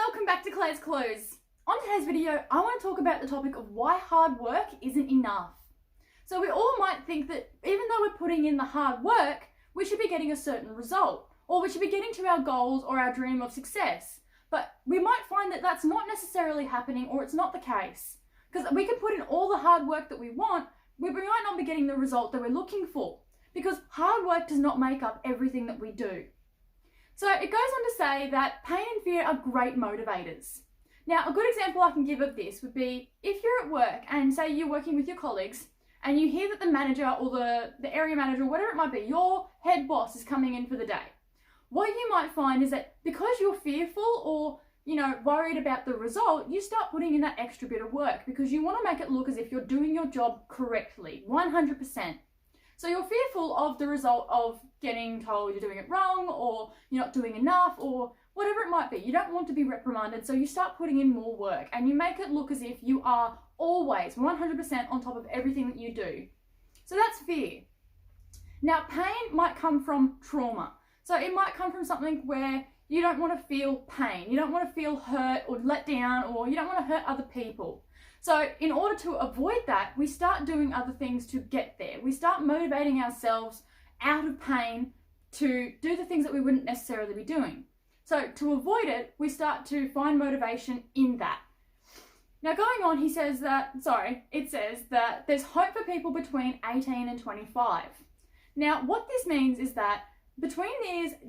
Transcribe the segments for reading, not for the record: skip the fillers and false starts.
welcome back to Claire's Clues. On today's video, I want to talk about the topic of why hard work isn't enough. So we all might think that even though we're putting in the hard work, we should be getting a certain result, or we should be getting to our goals or our dream of success. But we might find that that's not necessarily happening, or it's not the case. Because we can put in all the hard work that we want, we might not be getting the result that we're looking for. Because hard work does not make up everything that we do. So it goes on to say that pain and fear are great motivators. Now, a good example I can give of this would be if you're at work and say you're working with your colleagues and you hear that the manager or the area manager, whatever it might be, your head boss is coming in for the day. What you might find is that because you're fearful or worried about the result, you start putting in that extra bit of work because you want to make it look as if you're doing your job correctly, 100%. So you're fearful of the result of getting told you're doing it wrong or you're not doing enough or whatever it might be. You don't want to be reprimanded, so you start putting in more work and you make it look as if you are always 100% on top of everything that you do. So that's fear. Now, pain might come from trauma. So it might come from something where you don't want to feel pain, you don't want to feel hurt or let down, or you don't want to hurt other people. So in order to avoid that, we start doing other things to get there. We start motivating ourselves out of pain to do the things that we wouldn't necessarily be doing. So to avoid it, we start to find motivation in that. Now going on, it says that there's hope for people between 18 and 25. Now what this means is that between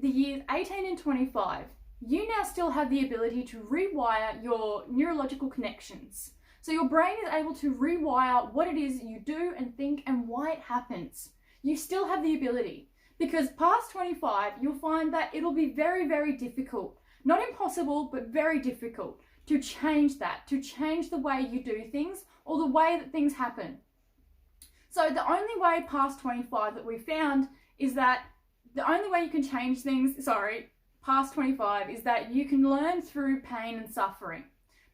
the years 18 and 25, you now still have the ability to rewire your neurological connections. So your brain is able to rewire what it is you do and think and why it happens. You still have the ability, because past 25, you'll find that it'll be very, very difficult. Not impossible, but very difficult to change that, to change the way you do things or the way that things happen. So the only way past 25 that we found is that the only way you can change things, past 25, is that you can learn through pain and suffering.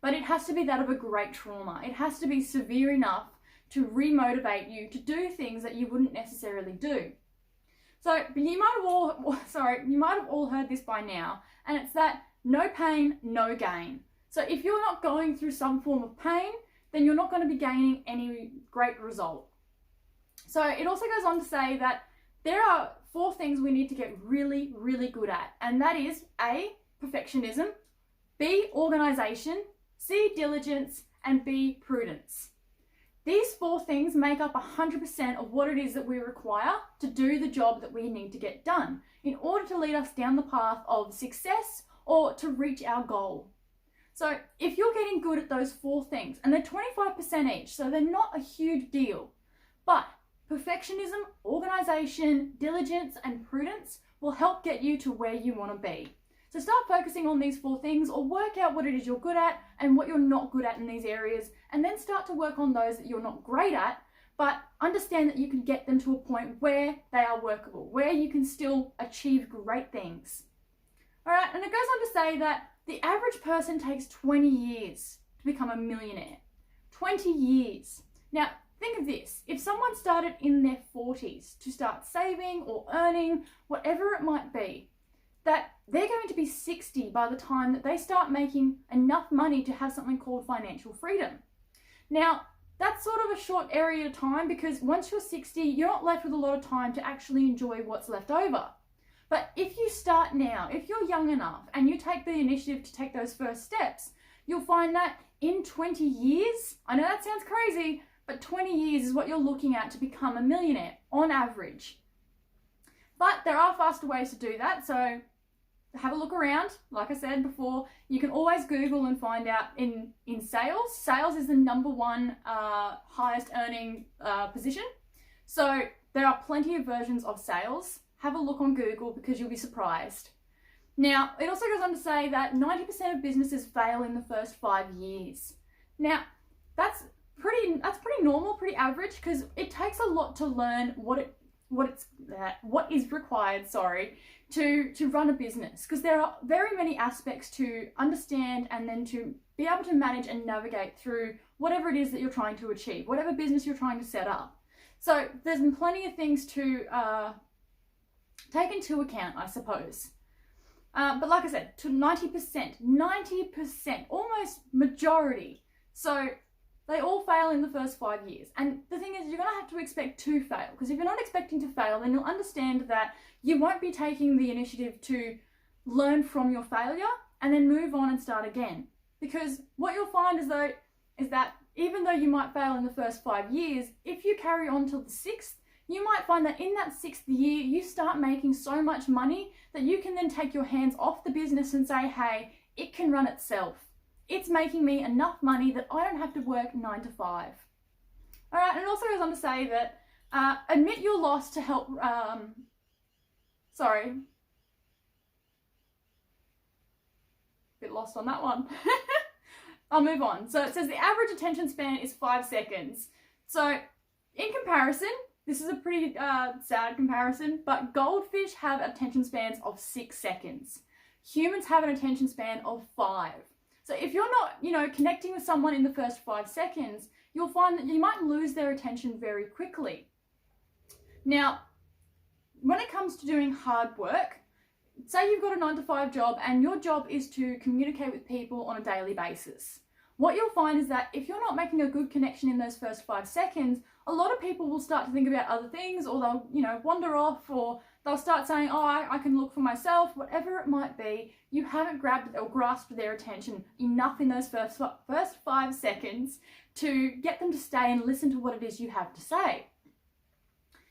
But it has to be that of a great trauma. It has to be severe enough to remotivate you to do things that you wouldn't necessarily do. So you might have all heard this by now, and it's that no pain, no gain. So if you're not going through some form of pain, then you're not going to be gaining any great result. So it also goes on to say that there are 4 things we need to get really, really good at, and that is A, perfectionism, B, organization, C, diligence, and B, prudence. These 4 things make up 100% of what it is that we require to do the job that we need to get done in order to lead us down the path of success or to reach our goal. So if you're getting good at those 4 things, and they're 25% each, so they're not a huge deal, but perfectionism, organization, diligence, and prudence will help get you to where you want to be. So start focusing on these 4 things, or work out what it is you're good at and what you're not good at in these areas, and then start to work on those that you're not great at, but understand that you can get them to a point where they are workable, where you can still achieve great things. All right, and it goes on to say that the average person takes 20 years to become a millionaire. 20 years. Now, think of this. If someone started in their 40s to start saving or earning, whatever it might be, that they're going to be 60 by the time that they start making enough money to have something called financial freedom. Now, that's sort of a short area of time, because once you're 60, you're not left with a lot of time to actually enjoy what's left over. But if you start now, if you're young enough and you take the initiative to take those first steps, you'll find that in 20 years, I know that sounds crazy, but 20 years is what you're looking at to become a millionaire on average. But there are faster ways to do that, so have a look around. Like I said before, you can always Google and find out in sales. Sales is the #1 highest earning position. So there are plenty of versions of sales. Have a look on Google, because you'll be surprised. Now, it also goes on to say that 90% of businesses fail in the first 5 years. Now, that's pretty normal, pretty average, because it takes a lot to learn what is required, to run a business, because there are very many aspects to understand and then to be able to manage and navigate through whatever it is that you're trying to achieve, whatever business you're trying to set up. So there's plenty of things to take into account, I suppose. But like I said, to 90%, almost majority. So they all fail in the first 5 years. And the thing is, you're going to have to expect to fail, because if you're not expecting to fail, then you'll understand that you won't be taking the initiative to learn from your failure and then move on and start again. Because what you'll find is that even though you might fail in the first 5 years, if you carry on till the 6th, you might find that in that 6th year, you start making so much money that you can then take your hands off the business and say, hey, it can run itself. It's making me enough money that I don't have to work 9 to 5. All right, and it also goes on to say that admit your loss to help, bit lost on that one. I'll move on. So it says the average attention span is 5 seconds. So in comparison, this is a pretty sad comparison, but goldfish have attention spans of 6 seconds. Humans have an attention span of 5. So if you're not, connecting with someone in the first 5 seconds, you'll find that you might lose their attention very quickly. Now, when it comes to doing hard work, say you've got a 9 to 5 job and your job is to communicate with people on a daily basis. What you'll find is that if you're not making a good connection in those first 5 seconds, a lot of people will start to think about other things, or they'll, wander off, or they'll start saying, oh, I can look for myself, whatever it might be. You haven't grabbed or grasped their attention enough in those first 5 seconds to get them to stay and listen to what it is you have to say.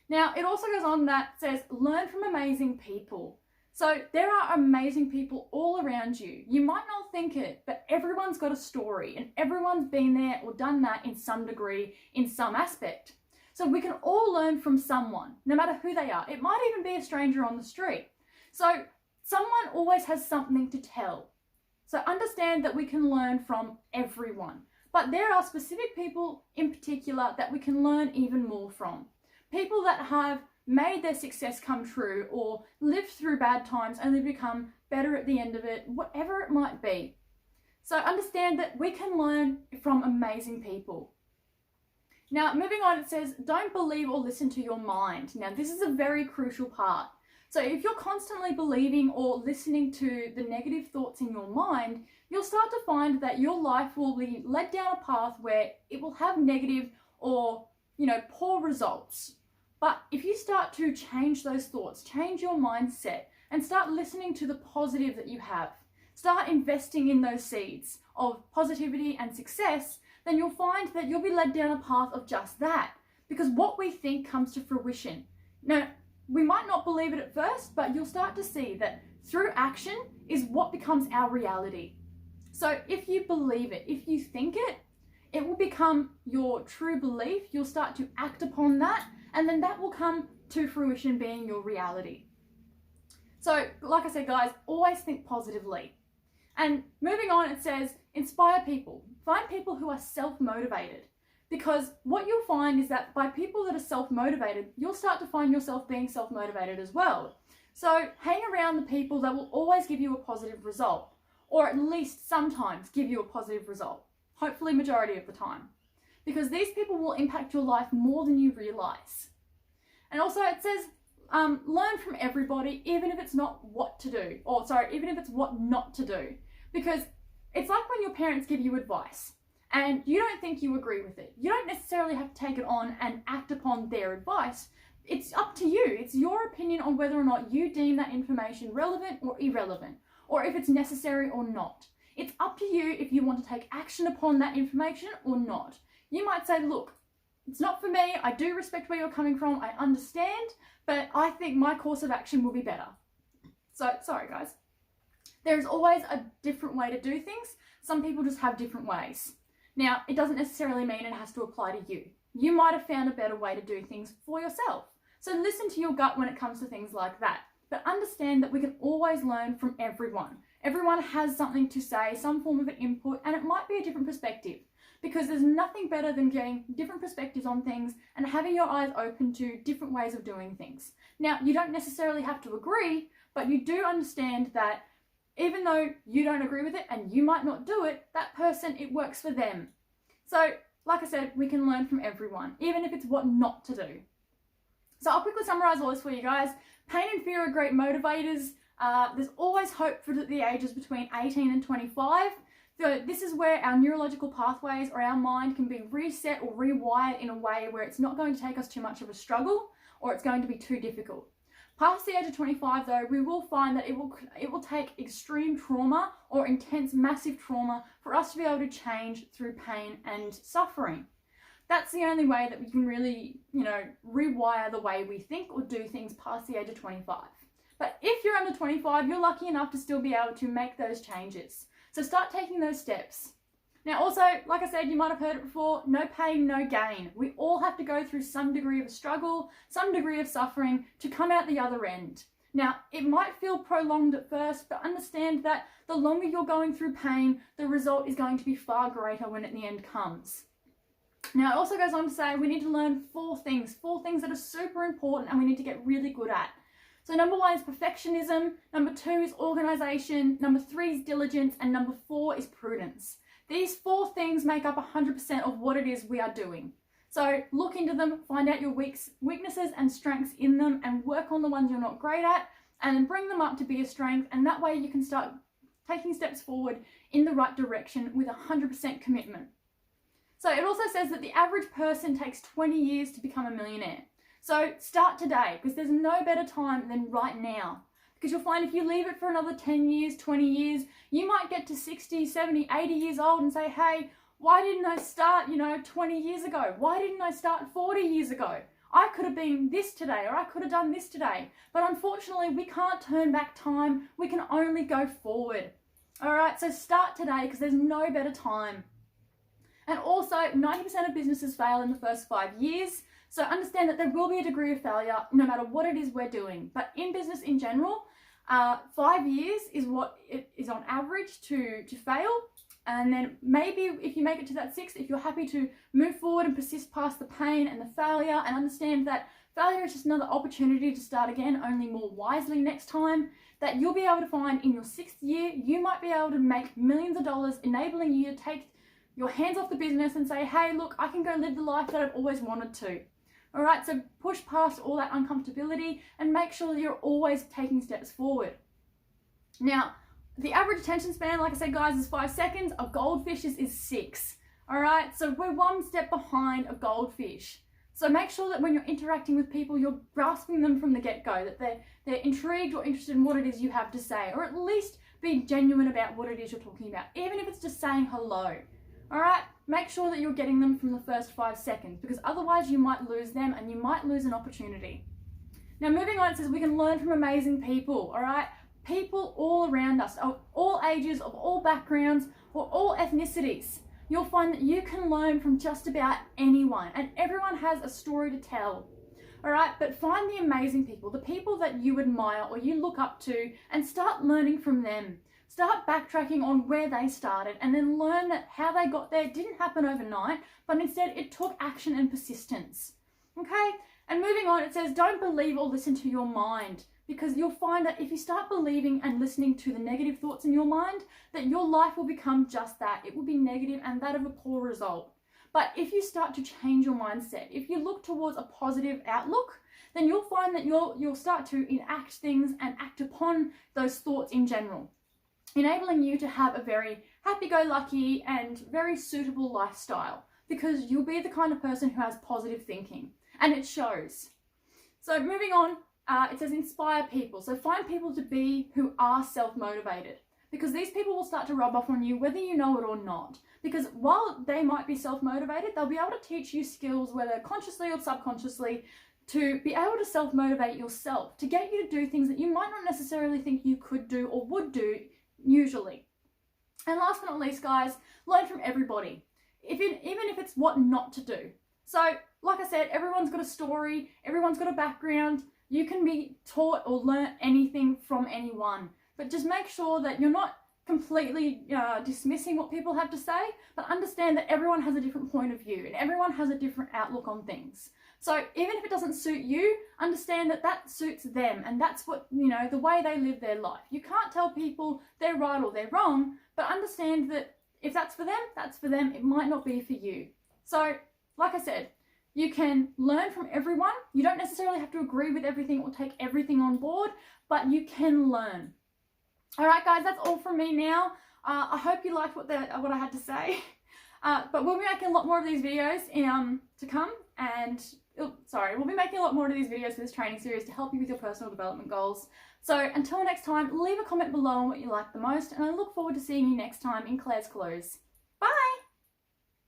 Now, it also goes on that says, learn from amazing people. So there are amazing people all around you. You might not think it, but everyone's got a story and everyone's been there or done that in some degree, in some aspect. So we can all learn from someone, no matter who they are. It might even be a stranger on the street. So someone always has something to tell. So understand that we can learn from everyone. But there are specific people in particular that we can learn even more from. People that have made their success come true or lived through bad times and they've become better at the end of it, whatever it might be. So understand that we can learn from amazing people. Now, moving on, it says, don't believe or listen to your mind. Now, this is a very crucial part. So if you're constantly believing or listening to the negative thoughts in your mind, you'll start to find that your life will be led down a path where it will have negative or, poor results. But if you start to change those thoughts, change your mindset, and start listening to the positive that you have, start investing in those seeds of positivity and success, then you'll find that you'll be led down a path of just that. Because what we think comes to fruition. Now, we might not believe it at first, but you'll start to see that through action is what becomes our reality. So if you believe it, if you think it, it will become your true belief. You'll start to act upon that, and then that will come to fruition being your reality. So, like I said, guys, always think positively. And moving on, it says, inspire people. Find people who are self-motivated. Because what you'll find is that by people that are self-motivated, you'll start to find yourself being self-motivated as well. So hang around the people that will always give you a positive result, or at least sometimes give you a positive result. Hopefully majority of the time. Because these people will impact your life more than you realize. And also it says, learn from everybody, even if it's not what to do. Even if it's what not to do. Because it's like when your parents give you advice and you don't think you agree with it. You don't necessarily have to take it on and act upon their advice. It's up to you. It's your opinion on whether or not you deem that information relevant or irrelevant, or if it's necessary or not. It's up to you if you want to take action upon that information or not. You might say, look, it's not for me. I do respect where you're coming from. I understand, but I think my course of action will be better. So, sorry guys. There's always a different way to do things. Some people just have different ways. Now, it doesn't necessarily mean it has to apply to you. You might have found a better way to do things for yourself. So listen to your gut when it comes to things like that. But understand that we can always learn from everyone. Everyone has something to say, some form of an input, and it might be a different perspective. Because there's nothing better than getting different perspectives on things and having your eyes open to different ways of doing things. Now, you don't necessarily have to agree, but you do understand that even though you don't agree with it and you might not do it, that person, it works for them. So, like I said, we can learn from everyone, even if it's what not to do. So I'll quickly summarize all this for you guys. Pain and fear are great motivators. There's always hope for the ages between 18 and 25. So this is where our neurological pathways or our mind can be reset or rewired in a way where it's not going to take us too much of a struggle or it's going to be too difficult. Past the age of 25 though, we will find that it will take extreme trauma or intense massive trauma for us to be able to change through pain and suffering. That's the only way that we can really, rewire the way we think or do things past the age of 25. But if you're under 25, you're lucky enough to still be able to make those changes. So start taking those steps. Now also, like I said, you might have heard it before, no pain, no gain. We all have to go through some degree of a struggle, some degree of suffering to come out the other end. Now, it might feel prolonged at first, but understand that the longer you're going through pain, the result is going to be far greater when the end comes. Now, it also goes on to say we need to learn four things that are super important and we need to get really good at. So number 1 is perfectionism, number 2 is organisation, number 3 is diligence, and number 4 is prudence. These 4 things make up 100% of what it is we are doing. So look into them, find out your weaknesses and strengths in them, and work on the ones you're not great at, and then bring them up to be a strength, and that way you can start taking steps forward in the right direction with 100% commitment. So it also says that the average person takes 20 years to become a millionaire. So start today, because there's no better time than right now. Because you'll find if you leave it for another 10 years, 20 years, you might get to 60, 70, 80 years old and say, hey, why didn't I start, 20 years ago? Why didn't I start 40 years ago? I could have been this today, or I could have done this today. But unfortunately, we can't turn back time. We can only go forward. All right, so start today because there's no better time. And also, 90% of businesses fail in the first 5 years. So understand that there will be a degree of failure no matter what it is we're doing. But in business in general, 5 years is what it is on average to fail. And then maybe if you make it to that 6th, if you're happy to move forward and persist past the pain and the failure and understand that failure is just another opportunity to start again, only more wisely next time, that you'll be able to find in your 6th year, you might be able to make millions of dollars, enabling you to take your hands off the business and say, hey, look, I can go live the life that I've always wanted to. All right, so push past all that uncomfortability and make sure that you're always taking steps forward. Now, the average attention span, like I said, guys, is 5 seconds. A goldfish is 6. All right, so we're 1 step behind a goldfish. So make sure that when you're interacting with people, you're grasping them from the get-go, that they're intrigued or interested in what it is you have to say, or at least be genuine about what it is you're talking about, even if it's just saying hello. All right, make sure that you're getting them from the first 5 seconds, because otherwise you might lose them and you might lose an opportunity. Now, moving on, it says we can learn from amazing people, all right? People all around us, of all ages, of all backgrounds, or all ethnicities. You'll find that you can learn from just about anyone, and everyone has a story to tell. All right, but find the amazing people, the people that you admire or you look up to, and start learning from them. Start backtracking on where they started, and then learn that how they got there didn't happen overnight, but instead it took action and persistence. Okay, and moving on, it says don't believe or listen to your mind, because you'll find that if you start believing and listening to the negative thoughts in your mind, that your life will become just that. It will be negative and that of a poor result. But if you start to change your mindset, if you look towards a positive outlook, then you'll find that you'll start to enact things and act upon those thoughts in general, enabling you to have a very happy-go-lucky and very suitable lifestyle, because you'll be the kind of person who has positive thinking, and it shows. So moving on, it says inspire people. So find people to be who are self-motivated, because these people will start to rub off on you whether you know it or not. Because while they might be self-motivated, they'll be able to teach you skills, whether consciously or subconsciously, to be able to self-motivate yourself, to get you to do things that you might not necessarily think you could do or would do usually. And last but not least, guys, learn from everybody, even if it's what not to do. So like I said, everyone's got a story, everyone's got a background. You can be taught or learn anything from anyone, but just make sure that you're not completely dismissing what people have to say, but understand that everyone has a different point of view and everyone has a different outlook on things. So even if it doesn't suit you, understand that that suits them, and that's what, the way they live their life. You can't tell people they're right or they're wrong, but understand that if that's for them, that's for them. It might not be for you. So like I said, You can learn from everyone. You don't necessarily have to agree with everything or take everything on board, but you can learn. All right, guys, that's all from me now. I hope you liked what I had to say. But we'll be making a lot more of these videos to come, and we'll be making a lot more of these videos for this training series to help you with your personal development goals. So until next time, leave a comment below on what you like the most, and I look forward to seeing you next time in Claire's Clues.